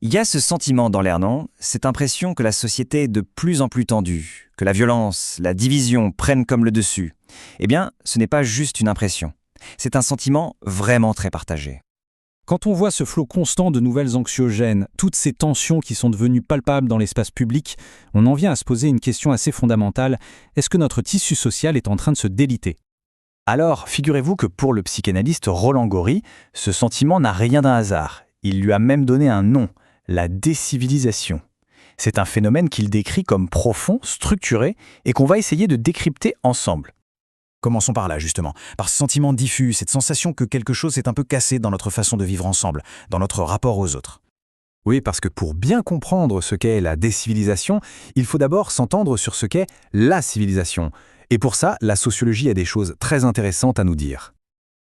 Il y a ce sentiment dans l'air, non? Cette impression que la société est de plus en plus tendue, que la violence, la division prennent comme le dessus. Eh bien, ce n'est pas juste une impression. C'est un sentiment vraiment très partagé. Quand on voit ce flot constant de nouvelles anxiogènes, toutes ces tensions qui sont devenues palpables dans l'espace public, on en vient à se poser une question assez fondamentale. Est-ce que notre tissu social est en train de se déliter? Alors, figurez-vous que pour le psychanalyste Roland Gori, ce sentiment n'a rien d'un hasard. Il lui a même donné un nom, la décivilisation. C'est un phénomène qu'il décrit comme profond, structuré, et qu'on va essayer de décrypter ensemble. Commençons par là, justement, par ce sentiment diffus, cette sensation que quelque chose s'est un peu cassé dans notre façon de vivre ensemble, dans notre rapport aux autres. Oui, parce que pour bien comprendre ce qu'est la décivilisation, il faut d'abord s'entendre sur ce qu'est la civilisation. Et pour ça, la sociologie a des choses très intéressantes à nous dire.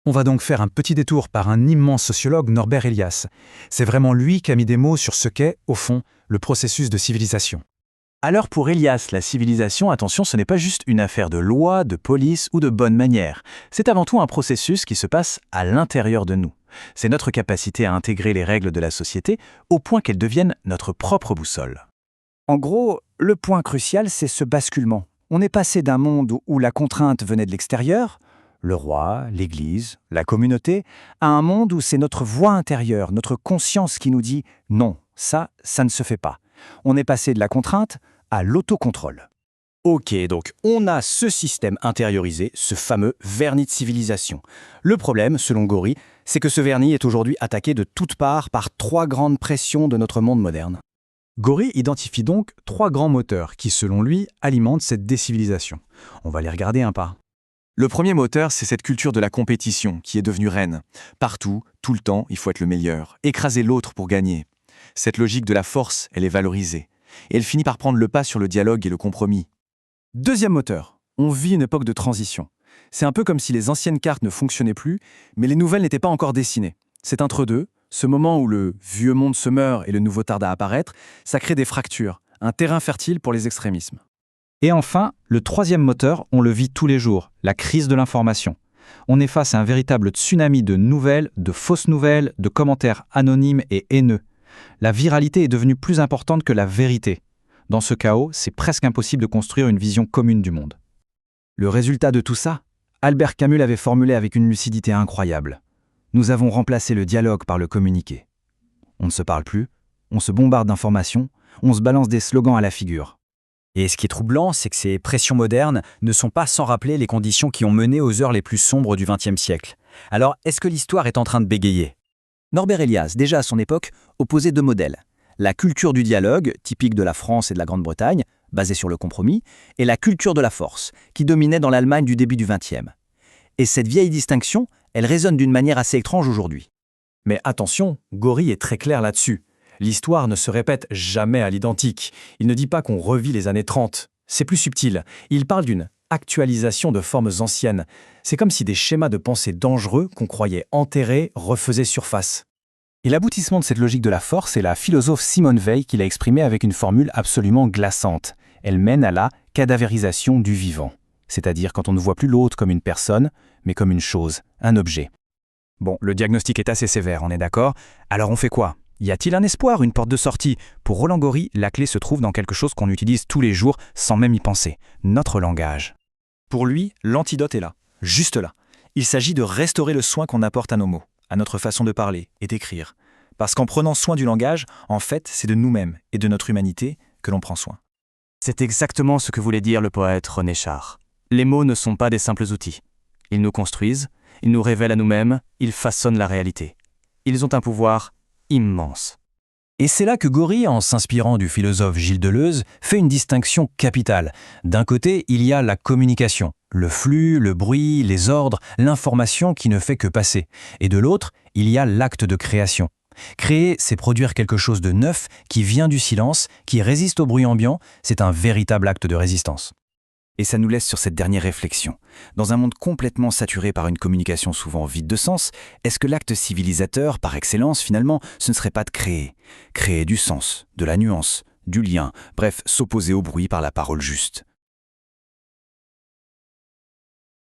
On va donc faire un petit détour par un immense sociologue, Norbert Elias. C'est vraiment lui qui a mis des mots sur ce qu'est, au fond, le processus de civilisation. Alors pour Elias, la civilisation, attention, ce n'est pas juste une affaire de loi, de police ou de bonne manière. C'est avant tout un processus qui se passe à l'intérieur de nous. C'est notre capacité à intégrer les règles de la société au point qu'elles deviennent notre propre boussole. En gros, le point crucial, c'est ce basculement. On est passé d'un monde où la contrainte venait de l'extérieur, le roi, l'Église, la communauté, à un monde où c'est notre voix intérieure, notre conscience qui nous dit « non, ça ne se fait pas ». On est passé de la contrainte à l'autocontrôle. Ok, donc on a ce système intériorisé, ce fameux vernis de civilisation. Le problème, selon Gori, c'est que ce vernis est aujourd'hui attaqué de toutes parts par trois grandes pressions de notre monde moderne. Gori identifie donc trois grands moteurs qui, selon lui, alimentent cette décivilisation. On va les regarder un par un. Le premier moteur, c'est cette culture de la compétition qui est devenue reine. Partout, tout le temps, il faut être le meilleur, écraser l'autre pour gagner. Cette logique de la force, elle est valorisée. Et elle finit par prendre le pas sur le dialogue et le compromis. Deuxième moteur, on vit une époque de transition. C'est un peu comme si les anciennes cartes ne fonctionnaient plus, mais les nouvelles n'étaient pas encore dessinées. Cet entre-deux, ce moment où le vieux monde se meurt et le nouveau tarde à apparaître, ça crée des fractures, un terrain fertile pour les extrémismes. Et enfin, le troisième moteur, on le vit tous les jours, la crise de l'information. On est face à un véritable tsunami de nouvelles, de fausses nouvelles, de commentaires anonymes et haineux. La viralité est devenue plus importante que la vérité. Dans ce chaos, c'est presque impossible de construire une vision commune du monde. Le résultat de tout ça, Albert Camus l'avait formulé avec une lucidité incroyable. Nous avons remplacé le dialogue par le communiqué. On ne se parle plus, on se bombarde d'informations, on se balance des slogans à la figure. Et ce qui est troublant, c'est que ces pressions modernes ne sont pas sans rappeler les conditions qui ont mené aux heures les plus sombres du XXe siècle. Alors, est-ce que l'histoire est en train de bégayer? Norbert Elias, déjà à son époque, opposait deux modèles. La culture du dialogue, typique de la France et de la Grande-Bretagne, basée sur le compromis, et la culture de la force, qui dominait dans l'Allemagne du début du XXe. Et cette vieille distinction, elle résonne d'une manière assez étrange aujourd'hui. Mais attention, Gori est très clair là-dessus. L'histoire ne se répète jamais à l'identique. Il ne dit pas qu'on revit les années 30. C'est plus subtil. Il parle d'une actualisation de formes anciennes. C'est comme si des schémas de pensée dangereux qu'on croyait enterrés refaisaient surface. Et l'aboutissement de cette logique de la force est la philosophe Simone Weil qui l'a exprimée avec une formule absolument glaçante. Elle mène à la cadavérisation du vivant. C'est-à-dire quand on ne voit plus l'autre comme une personne, mais comme une chose, un objet. Bon, le diagnostic est assez sévère, on est d'accord? Alors on fait quoi? Y a-t-il un espoir, une porte de sortie? Pour Roland Gori, la clé se trouve dans quelque chose qu'on utilise tous les jours sans même y penser, notre langage. Pour lui, l'antidote est là, juste là. Il s'agit de restaurer le soin qu'on apporte à nos mots, à notre façon de parler et d'écrire. Parce qu'en prenant soin du langage, en fait, c'est de nous-mêmes et de notre humanité que l'on prend soin. C'est exactement ce que voulait dire le poète René Char. Les mots ne sont pas des simples outils. Ils nous construisent, ils nous révèlent à nous-mêmes, ils façonnent la réalité. Ils ont un pouvoir immense. Et c'est là que Gori, en s'inspirant du philosophe Gilles Deleuze, fait une distinction capitale. D'un côté, il y a la communication, le flux, le bruit, les ordres, l'information qui ne fait que passer. Et de l'autre, il y a l'acte de création. Créer, c'est produire quelque chose de neuf qui vient du silence, qui résiste au bruit ambiant, c'est un véritable acte de résistance. Et ça nous laisse sur cette dernière réflexion. Dans un monde complètement saturé par une communication souvent vide de sens, est-ce que l'acte civilisateur, par excellence finalement, ce ne serait pas de créer? Créer du sens, de la nuance, du lien, bref, s'opposer au bruit par la parole juste.